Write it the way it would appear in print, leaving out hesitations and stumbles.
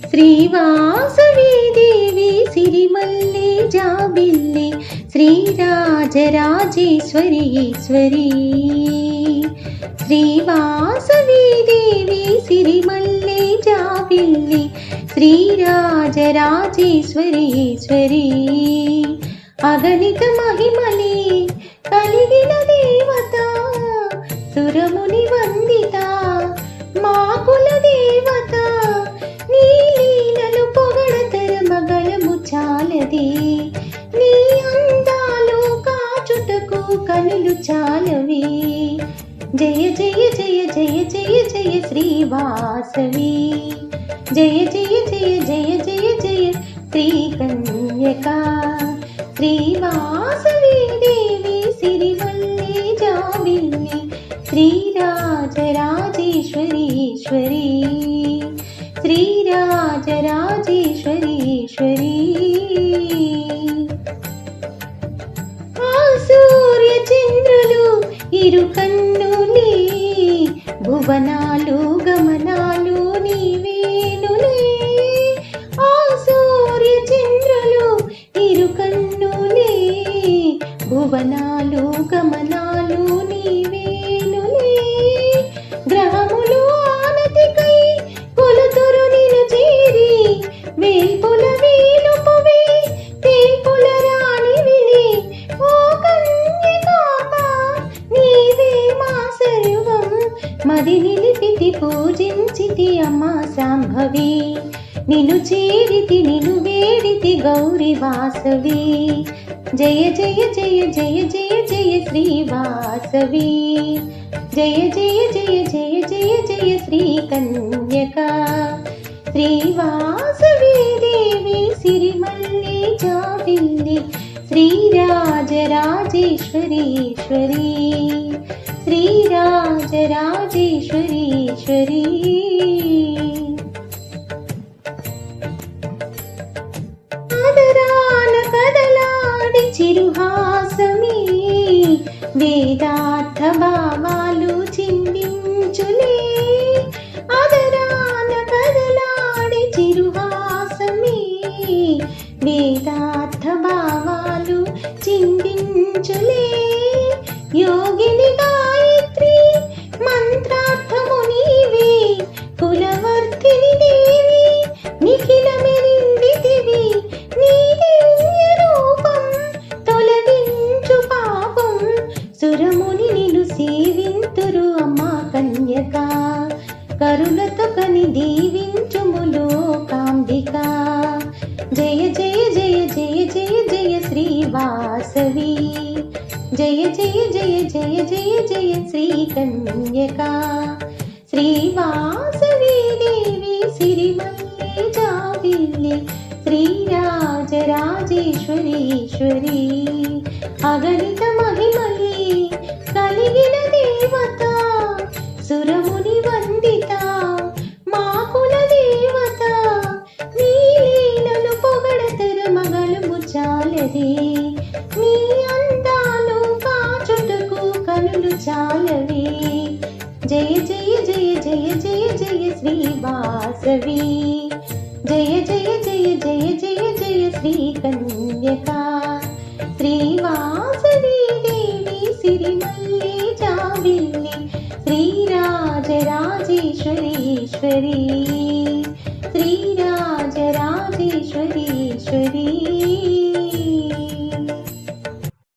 శ్రీవాసవి దేవి సిరిమల్లె జాబిల్లి శ్రీరాజరాజేశ్వరి ఈశ్వరి. శ్రీవాసవి దేవి సిరిమల్లె జాబిల్లి శ్రీరాజరాజేశ్వరి ఈశ్వరి. అగణిత మహిమలే కలిగిన దేవత సురముని వందిత మా కుల దేవత. నీ లీలలు పొగడతర మగలము చాలది, నీ అందాలు కాచుటకు కనులు చాలవి. జయ జయ జయ జయ జయ జయ శ్రీవాసవి, జయ జయ జయ జయ జయ జయ శ్రీ కన్యక. శ్రీవాసవి దేవి సిరిమల్లె జాబిల్లి శ్రీరాజరాజేశ్వరి ఈశ్వరి. శ్రీరాజరాజేశ్వరి ఈశ్వరి. ఆ సూర్య చంద్రులు ఇరు కన్నులే, భువనాలు గమనాలు నీవేనులే. ఆ సూర్య చంద్రులు ఇరు కన్నులే, భువనాలు గమనాలు నీవేనులే. గ్రహములు ఆనతికై కొలుతురు నిను చేరి, వేల్పుల వేలుపువే తేల్పుల రాణివిలే. ఓ కన్యకాంబ నీవే మా సర్వం, మది నిలిపితి పూజించితి అమ్మా శాంభవి. నిను చేరితి నిను వేడితి గౌరి వాసవి. జయ జయ జయ జయ జయ జయ శ్రీవాసవి, జయ జయ జయ జయ జయ జయ శ్రీ కన్యక. శ్రీవాసవి దేవి సిరిమల్లె జాబిల్లి శ్రీరాజరాజేశ్వరి ఈశ్వరి. శ్రీరాజరాజేశ్వరి ఈశ్వరి. ఆదరాన కదలాడి చిరుహాసమే, వేదార్థ భావాలు చిందించులే. ఆదరాన కదలాడి చిరుహాసమే, వేదార్థ భావాలు చిందించులే. యోగిని గాయత్రి మంత్రార్థము నీవే, కులవర్ధిని దేవి నిఖిల మెరిందితివి. నీ దివ్య రూపం తొలగించు పాపం, సురముని నిన్ను సేవింతురు అమ్మా కన్యక. కరుణతో కని దీవించుము లోకాంబిక. జయ జయ జయ జయ జయ జయ శ్రీవాసవి, జయ జయ జయ జయ జయ జయ శ్రీ కన్యక. శ్రీవాసవి దేవి సిరిమల్లె జాబిల్లి శ్రీరాజరాజేశ్వరి ఈశ్వరి. అగణిత మహిమలే కలిగిన దేవత సురముని వందిత మా కుల దేవత. నీ లీలలు పొగడతర మగలము చాలది, నీ అందాలు కాచుటకు కనులు చాలవి. జయ జయ జయ జయ జయ జయ శ్రీవాసవి, జయ జయ జయ జయ జయ జయ శ్రీ కన్యక. శ్రీవాసవి దేవి సిరిమల్లె జాబిల్లి శ్రీరాజరాజేశ్వరి ఈశ్వరి. శ్రీరాజరాజేశ్వరి ఈశ్వరి.